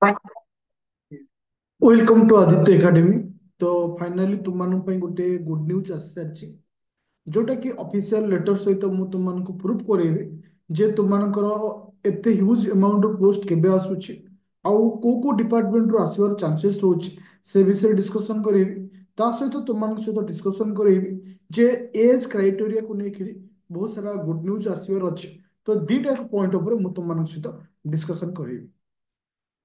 Welcome to Aditya Academy. तो finally तुम मानक पई गोटे गुड न्यूज आसी सारी जोटा कि ऑफिशियल लेटर सहित मु तुम मानक प्रूफ करेबी जे तुम मानकर एते ह्यूज अमाउंट पोस्ट केबे आसुची आउ को डिपार्टमेंट रो आसीबार चांसेस रहउची से विषय डिस्कशन करेबी। ता सहित तुम मानक सहित डिस्कशन करेबी जे एज क्राइटेरिया को लेकर बहुत सारा गुड न्यूज आसीबार अछि। तो दीटा पॉइंट ऊपर मु तुम मानक सहित डिस्कशन करेबी।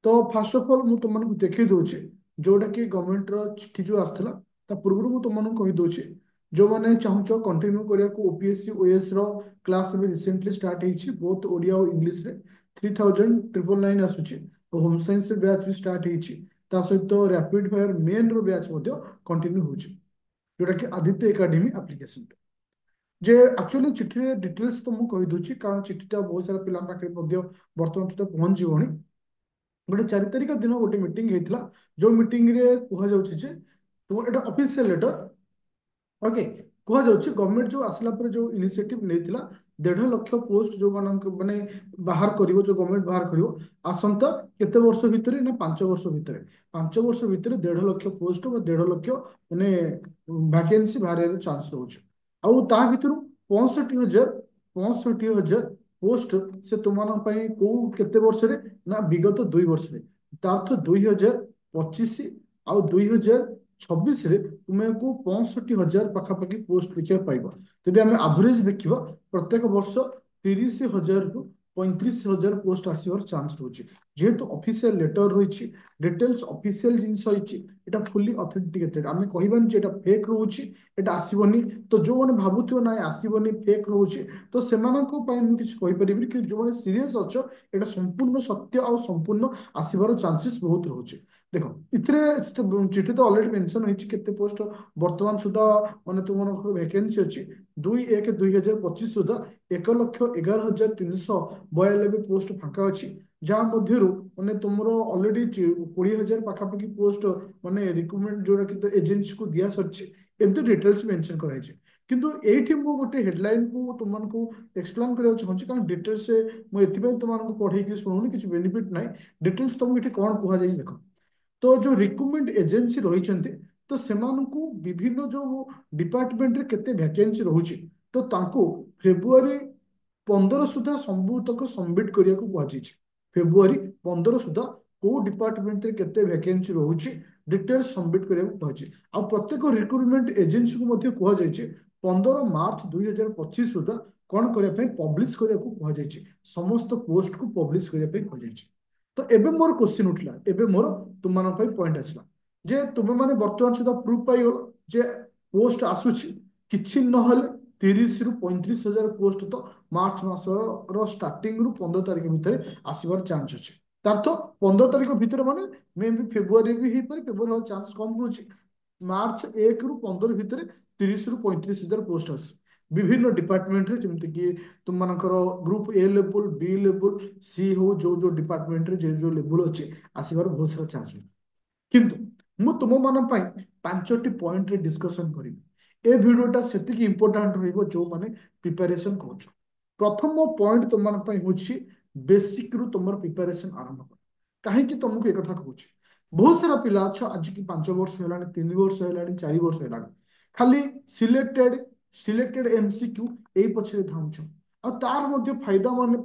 तो फास्ट ऑफ ऑल मु तुमको देखी दूचे जोटा कि गवर्नमेंट रो चिट्ठी जो आसला ता पूर्व मु तुमको कहि दूचे जो माने चाहूचो कंटिन्यू करिया को ओपीएससी ओएस रो क्लास भी रिसेंटली स्टार्ट हेछि बोथ ओडिया और इंग्लिश रे 3999 आसुची। तो होम साइंस बैच भी स्टार्ट हेछि ता सहित रैपिड फायर मेन रो बैच मध्ये कंटिन्यू होछि जोटा कि आदित्य एकेडमी एप्लीकेशन जे एक्चुअली चिट्ठी डिटेल्स तो मु कहि दूची कारण चिट्ठीटा बहुत सारा पिला पाखे मध्ये वर्तमान सुधा पहुंच जीवणी। गोटे 4 तारिख दिन गोटे मीटिंग होता जो मीटिंग रे कह जाउछि जे तुम एटा ऑफिशियल लेटर ओके कह जाउछि गवर्नमेंट जो आसला पर जो इनिशिएटिव नेतिला 1.5 लाख पोस्ट जो मानक माने बाहर करिवो जो गवर्नमेंट बाहर करिवो आसंता केते वर्ष भितरे ना 5 वर्ष भितरे 5 वर्ष भितरे 1.5 लाख पोस्ट बा 1.5 लाख माने वैकेंसी बाहर चांस रहउछि। आउ ता भितरु 65,000 पोस्ट से तुमମାନଙ୍କ ପାଇଁ କୋଉ କେତେ ବର୍ଷରେ ନା ବିଗତ 2 ବର୍ଷରେ ତା ଅର୍ଥ 2025 ଆଉ 2026 ରେ ତୁମକୁ 65,000 ପାଖାପାଖି ପୋଷ୍ଟ ଦେଖିବାକୁ ପାଇବ। ଯଦି ଆମେ ଆଭରେଜ ଦେଖିବା ପ୍ରତ୍ୟେକ ବର୍ଷ 30,000 ରୁ 35,000 ପୋଷ୍ଟ ଆସିବାର ଚାନ୍ସ ରହୁଛି। ଯେହେତୁ ଅଫିସିଆଲ ଲେଟର ରହିଛି डिटेल्स ऑफिशियल जिनस होइछि एटा फुल्ली ऑथेंटिकेटेड आमे कहबानी जे एटा फेक रहउछि एटा आसीबनी। तो जो माने भाबुथियो ना आसीबनी फेक रहउछि तो सेमाननको पई मु किछ कहि परिबि कि जो माने सीरियस अछ एटा संपूर्ण सत्य और संपूर्ण आसीबार चांसेस बहुत रहउछि। देखो इतरे चिठी तो ऑलरेडी मेंशन होइछि केते पोस्ट वर्तमान सुधा माने तुमनको वैकेंसी अछि 2/1/2025 सुधा 1,11,392 पोस्ट फांका अछि जहाँ मध्यरु माने तुमरो ऑलरेडी 20,000 पाखापाखि पोस्ट माने रिक्रुटमेंट जोरा कि एजेंसी को दिया सच्ची एमती डिटेल्स मेंशन कराइछि। किंतु एठी मु गोटे हेडलाइन को तुमनको एक्सप्लेन करिया चाहूछि कारण डिटेल्स से मु एथिबे तुमनको पढै कि सुनुनी किछ बेनिफिट नाही। डिटेल्स तुमको एठी कोन कुहा जाइछ देखो। तो जो रिक्रुटमेंट एजेंसी रहिचंती तो सेमानकु विभिन्न जो डिपार्टमेंट रे केते वैकेंसी रहुछि तो तांको फेब्रुआरी 15 सुधा संबूतक सबमिट करिया को कुहा जाइछ। फेब्रुआरी 15 सुधा को डिपार्टमेंट रे केते वैकेंसी रहुछि डिटेल्स सबमिट करिया को कुहा जाइछ। आ प्रत्येक रिक्रुटमेंट एजेंसी को मध्ये कुहा जाइछ 15 मार्च 2025 सुधा कौन करिया पे पब्लिश करिया को कुहा जाइछ समस्त पोस्ट को पब्लिश करिया पे कुहा जाइछ। तो एबे मोर क्वेश्चन उठला एबे मोर तुम मान पॉइंट आसला जे तुम माने वर्तमान सुधा प्रूफ पाई गलो जे पोस्ट आसुछि किछि नहले 30 ରୁ 35,000 पोस्ट तो मार्च मास रो स्टार्टिंग रु 15 तारिख भितर आसीबार चांस अछि। तार तो 15 तारिख भितर माने मे भी फेब्रुआरी भी हे पारे फेब्रुआरी चांस कम रहउछि। मार्च 1 ରୁ 15 भितर 30 ରୁ 35,000 पोस्ट आसी विभिन्न डिपार्टमेंट रे जेमति कि तुम मानकर group A level B level C हो जो जो डिपार्टमेंट रे जो जो लेवल अछि आसीबार बहुत सारा चांस अछि। किंतु मु तुम मान पई 5टी पॉइंट रे डिस्कशन करिबि ए भिडियोटा सेतिकी इंपोर्टेंट रहइबो जो माने प्रिपरेशन करूछ। प्रथम पॉइंट तुम मान पई होछि बेसिक रु तुमर प्रिपरेशन आरंभ कर काहे कि तुमको एक कथा कहूछ बहुत सारा पिला छ आज की 5 वर्ष हेलानी 3 वर्ष हेलानी 4 वर्ष हेलानी खाली सिलेक्टेड सिलेक्टेड एमसीक्यू एई पछरे धाउछ आ तार मध्ये फायदा माने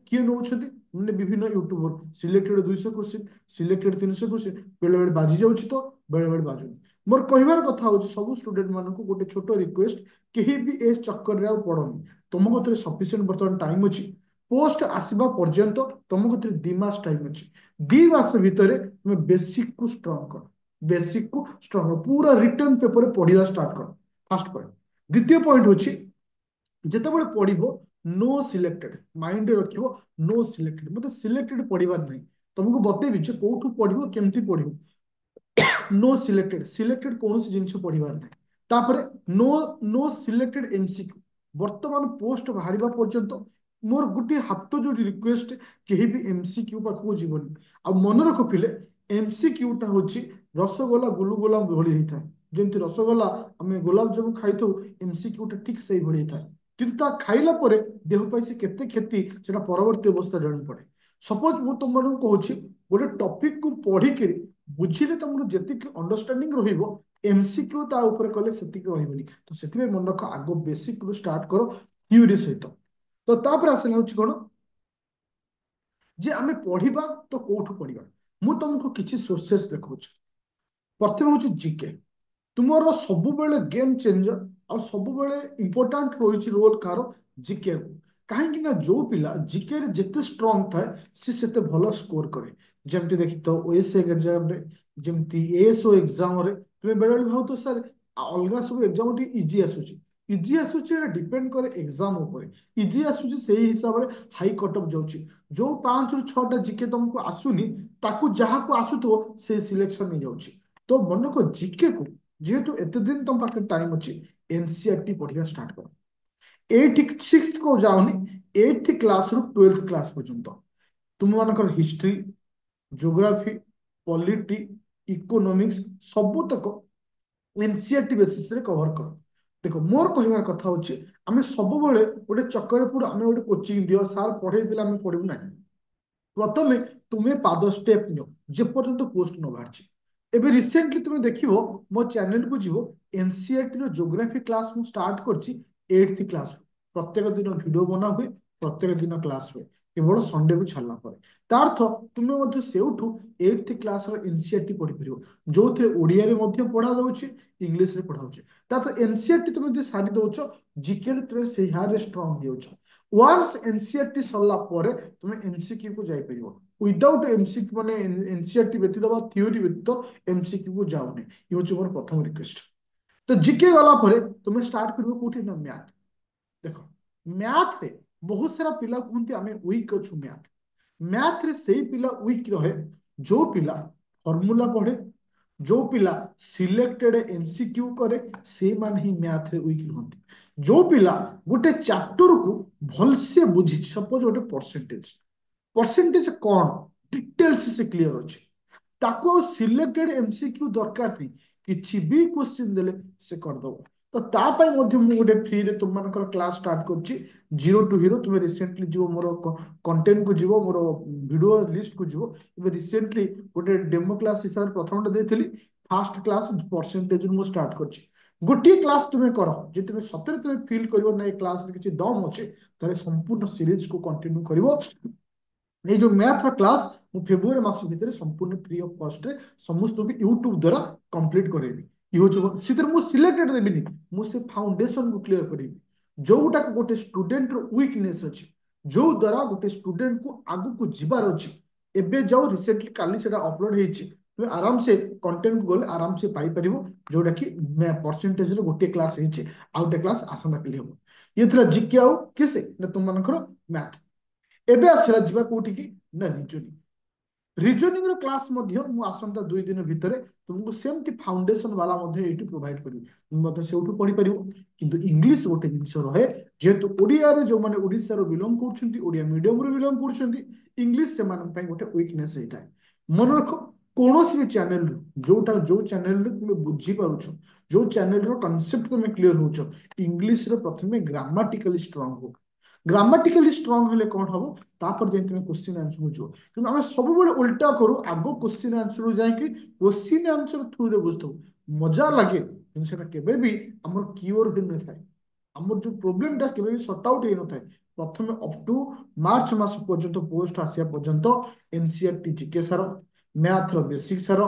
किए नउछथि माने विभिन्न YouTuber selected 200 question selected 300 question बेले बेले बाजी जाउछि तो बेले बेले बाजुनी। मोर कहिबार कथा होछि सब स्टूडेंट मानको गोटे छोटो रिक्वेस्ट केही भी ए चक्कर रे आ पड़ोनी तुम कतरे सफिशिएंट बर्तमान टाइम अछि पोस्ट आसीबा पर्यंत तुम कतरे 2 मास टाइम अछि 2 मास भितरे तुम बेसिक को स्ट्रांग कर बेसिक को स्ट्रांग पूरा रिटर्न पेपर पढ़िया स्टार्ट कर फास्ट पॉइंट। द्वितीय पॉइंट होछि जेतेबेले पढ़िबो नो सिलेक्टेड माइंड रखिबो नो सिलेक्टेड मतलब सिलेक्टेड पढ़िबार नहीं तुमको बतेबी जे कोठू पढ़िबो केमती पढ़िबो नो सिलेक्टेड सिलेक्टेड कौन सी जिनिस पढ़िबार नहीं। तापरे नो नो सिलेक्टेड एमसीक्यू वर्तमान पोस्ट बाहरिबा पर्यंत मोर गुटी हाथ जोड़ी रिक्वेस्ट केही भी एमसीक्यू पाखु जीवनी आ मन रख पिले एमसीक्यू टा होची रसगोला गुलुगुला भली होता जेमती रसगोला आम गोलाप जामु खाई एमसीक्यू टा ठीक से भली होता किंतु ता खाइला परे देह पाई से केते क्षति सेटा परवर्ती अवस्था जणा पड़े। सपोज मु तुम कहूँ गोटे टॉपिक को पढ़ी के बुझिले तुमरो जतिक अंडरस्टैंडिंग रहिबो एमसीक्यू ता ऊपर कले सेतिक रहिबनी तो सेतिबे मन रख आगो बेसिक रु स्टार्ट करो थ्योरी सहित तो तापर आसला होची कोन जे आमे पढ़िबा तो कोठु पढ़िबा मु तुमको किछि सोर्सेस देखौछ प्रथम होची जीके तुमरो सब बेले गेम चेंजर आ सब बेले इंपोर्टेंट रही रोल कार जीके कहीं ना जो पिला जीके रे जेते स्ट्रांग थाए सी सेते भलो स्कोर करे जेमति देखि तो ओएस एग्जाम रे जेमति एएसओ एग्जाम रे तुमे बेले बेले भाव तो सर अलगा सब एग्जाम टी इजी आसुची एटा डिपेंड करे एग्जाम ऊपर इजी आसुची सेही हिसाब रे हाई कट ऑफ जाउची जो 5 रु 6 टा जीके तुमको आसुनी ताकू जहा को आसुतो से सिलेक्शन नहीं जाउची तो मन को जीके को जेहेतु एते दिन तुम पाखे टाइम अच्छी एनसीईआरटी पढ़िया स्टार्ट कर 6th को जाओनी 8th क्लास रु 12th क्लास पर्यंत तुम मानकर हिस्ट्री ज्योग्राफी पॉलिटी इकोनॉमिक्स सबू तक एनसीईआरटी बेसिस रे कवर कर देखो मोर कहबार कथा होची आमे सब बेले गोटे चक्कर पुर आमे गोटे कोचिंग दियो सार पढ़े दिले आमे पढ़िबु ना प्रथमे तुमे पाद स्टेप नियो जे पर्यंत पोस्ट न बाहरची एबे रिसेंटली तुम देखिबो मो चैनल को जीवो एनसीईआरटी रो ज्योग्राफी क्लास मु स्टार्ट करची 8th क्लास प्रत्येक दिन वीडियो बना हुए प्रत्येक दिन क्लास हुए केवल संडे को छाड़ला पर तार्थ तुमे मध्य सेउठु 8th क्लास रो एनसीईआरटी पढ़ि परिबो जोथे ओडिया रे मध्य पढ़ा जाउची इंग्लिश रे पढ़ा जाउची तातो एनसीईआरटी तुमे जे सारी दोचो जीके रे तुमे से हारे स्ट्रांग हेउचो वंस एनसीईआरटी सरला परे तुमे एमसीक्यू को जाई परिबो विदाउट एमसीक्यू माने एनसीईआरटी व्यतीत बा थ्योरी व्यतीत एमसीक्यू को जाओनी ये होची मोर प्रथम रिक्वेस्ट तो जीके गला परे तुमे स्टार्ट करबो कोठी ना मैथ देखो मैथ रे बहुत सारा पिला कहते आमे वीक अछु मैथ मैथ रे सेही पिला वीक रहे जो पिला फॉर्मूला पढ़े जो पिला सिलेक्टेड एमसीक्यू करे से मान ही मैथ रे वीक रहंती जो पिला गोटे चैप्टर को भल से बुझी सपोज गोटे परसेंटेज परसेंटेज कौन डिटेल्स से क्लियर अच्छे ताको सिलेक्टेड एमसीक्यू दरकार नहीं किछि भी क्वेश्चन देले से कर दो तो तापाई मध्य मु गोटे फ्री रे तुम मानकर क्लास स्टार्ट करछि 0 टू हीरो तुमे रिसेंटली जो मोर कंटेंट को जीवो मोर वीडियो लिस्ट को जीवो एबे रिसेंटली गोटे डेमो क्लास हिसाब प्रथमटा देथिली फर्स्ट क्लास परसेंटेज मु स्टार्ट करछि गोटे क्लास तुम्हें कर जे तुम सतरे तुम फील करिवो ना ए क्लास रे किछि दम अछि ताले संपूर्ण सीरीज को कंटिन्यू करिवो ये जो मैथ क्लास मु फेब्रुआरी मास भितर संपूर्ण फ्री ऑफ कॉस्ट रे समस्त को यूट्यूब द्वारा कंप्लीट करेबी यो जो सितर मु सिलेक्टेड देबिनी मु से फाउंडेशन को क्लियर करेबी जोटा को गोटे स्टूडेंट रो वीकनेस अछि जो द्वारा गोटे स्टूडेंट को आगु को जिबार अछि एबे जाओ रिसेंटली काली सेटा अपलोड हेछि तुम आराम से कंटेंट को गले आराम से पाई परिबो जोटा कि परसेंटेज रो गोटे क्लास हेछि आउटे क्लास आसना के लिए ये थला जीके आउ किसे ना तुम मानकर मैथ एबे आसला जिबा कोठी की ना रीजनिंग रो क्लास मध्य मु आसंता 2 दिन भितरे तुमको सेमती फाउंडेशन वाला मध्य एटी प्रोवाइड करी तुम मध्य सेउठु पढी परिबो किंतु इंग्लिश गोटे जिंस रहे जेतु ओडिया रे जो माने ओडिसा रो बिलोंग करछंती ओडिया मीडियम रो बिलोंग करछंती इंग्लिश से मान पई गोटे वीकनेस हेता मन रखो कोनोसी भी चैनल जोटा जो चैनल रे तुम बुझी पारुछो जो चैनल रो कांसेप्ट तुम क्लियर होछो इंग्लिश रो प्रथमे ग्रामेटिकली स्ट्रांग हो ग्रामेटिकली स्ट्रांग हेले कोन हबो तापर जे तुम क्वेश्चन आंसर बुझो कि आमे सब बेले उल्टा करू आगो क्वेश्चन आंसर जाय कि क्वेश्चन आंसर थ्रू रे बुझतो मजा लागे कि सेटा केबे भी हमर क्योर हो न थाए हमर जो प्रॉब्लम ता केबे भी सॉर्ट आउट हे न थाए प्रथमे अप टू मार्च मास पर्यंत पोस्ट आसिया पर्यंत एनसीईआरटी जीके सार मैथ रो बेसिक सार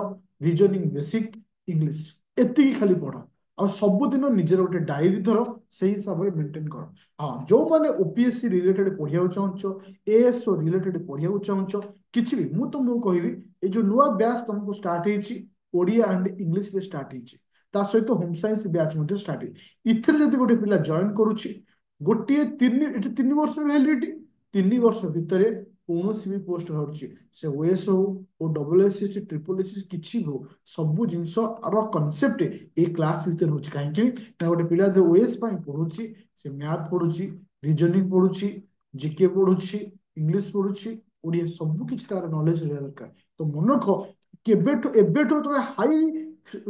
रीजनिंग बेसिक इंग्लिश एति खाली पढ़ा आ सबुदिन निजर गोटे डायरी धर से हिसाब से मेंटेन कर हाँ जो माने ओपीएससी रिलेटेड पढ़िया चाहूँ एएसओ रिलेटेड पढ़िया चाहूँ किसी भी मु तुमको कहबी ये जो नुआ बैच तुमको स्टार्ट होइछि ओडिया एंड इंग्लिश रे स्टार्ट होइछि ता सहित होम साइंस बैच मध्ये स्टार्ट होइछि इथरे जदि गोटे पिला जॉइन करूछि गोटे 3 वर्ष वैलिडिटी 3 वर्ष भितरे कौनसी भी पोस्ट बाहर से ओएस हो ओ डब्ल्यूएसएससी ट्रिपल एसएससी किछि हो सब जिंस आरो कांसेप्ट ए क्लास भीतर होछि काहे कि ना गोटे पिला जो ओएस पाई पढुछि से मैथ पढुछि रीजनिंग पढुछि जीके पढुछि इंग्लिश पढुछि ओडिया सब किछि तार नॉलेज रहै दरकार तो मन रखो केबेठो एबेठो तुम हाई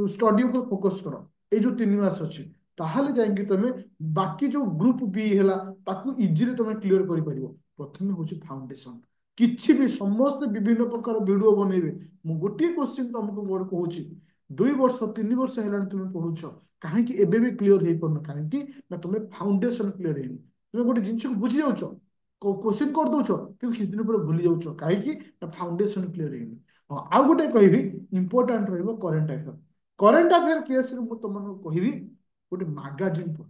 स्टडी ऊपर फोकस करो ए जो 3 मास अछि ताहले जाइंकी तुम बाकी जो ग्रुप बी हैला ताकू इजीली तुम क्लियर करि परिबो प्रथमे होछि फाउंडेशन किछि भी समस्त विभिन्न प्रकार वीडियो बनइबे मु गोटे क्वेश्चन तुमको मोर कहूची 2 वर्ष 3 वर्ष हेलानी तुम पढ़ुछ कहीं एबे भी क्लियर हो पारन कहीं ना तुम फाउंडेशन क्लियर है तुम गोटे जिनस को बुझी जाऊच क्वेश्चन कर दौच कि किसी दिन पर भूली जाऊच कहीं ना फाउंडेशन क्लियर है हाँ आउ गोटे कहबी important current affair current affair केस तुमको कहबी गोटे मैगजीन पढ़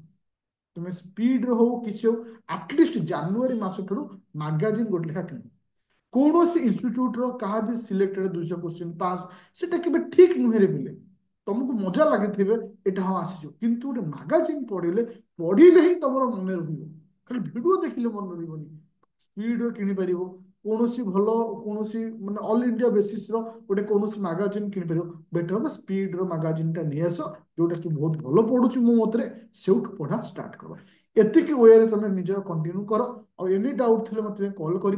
तुम स्पीड हो कि हो आटलिस्ट जानुरी मस ठू मैगजीन गोटे लेखा किण कौन सी इन्यूट रहा भी सिलेक्टेड 200 क्वेश्चन पास सेटा केबे ठीक नुहे रे बिले तुमको मजा लगे एटा हाँ आसी किंतु गोटे मैगजीन पढ़ले पढ़ले ही तुम मन रही खाली भिडियो देखिले मन रही स्पीड किनी पार कौन सी भल कौन सी माने ऑल इंडिया बेसिस गोटे कौन सी मैगजीन किनी पार बेटर हम स्पीड मैगजीन टा नहीं आस जोटा कि बहुत भल पढ़ुची मो मतरे से पढ़ा स्टार्ट कर एतिकी वे तुम निजर कंटिन्यू कर और एनी डाउट थे मत कॉल कर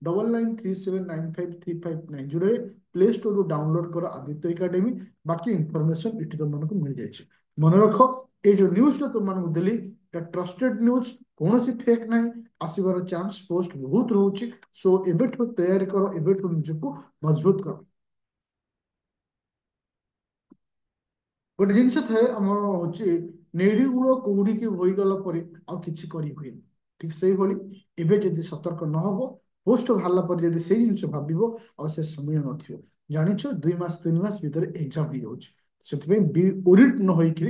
9937953590 प्ले स्टोर रू डाउनलोड कर आदित्य एकेडमी बाकी इनफॉरमेशन इटी तुमको मिल जाए मन रख ये जो न्यूज तुमको देली ट्रस्टेड न्यूज कौन सी फेक ना आसबार चांस पोस्ट बहुत रोचे सो एबेठू तैयारी कर एबेठू निजको मजबूत कर गोटे जिनस थाए आम हूँ नेड़ी गुड़ कौड़ी की होईगला कि हुए ठीक से भाई एवं जदि सतर्क न हो पोस्ट बाहर पर जब से जिन भाव आ समय न जाच 2 मास 3 मास भितर एग्जाम हो जाए बी ओरिड न होकर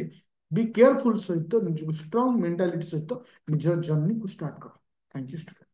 बी केयरफुल सहित निज स्ट्रंग मेंटालिटी सहित निज जर्नी को स्टार्ट कर थैंक यू स्टूडेंट।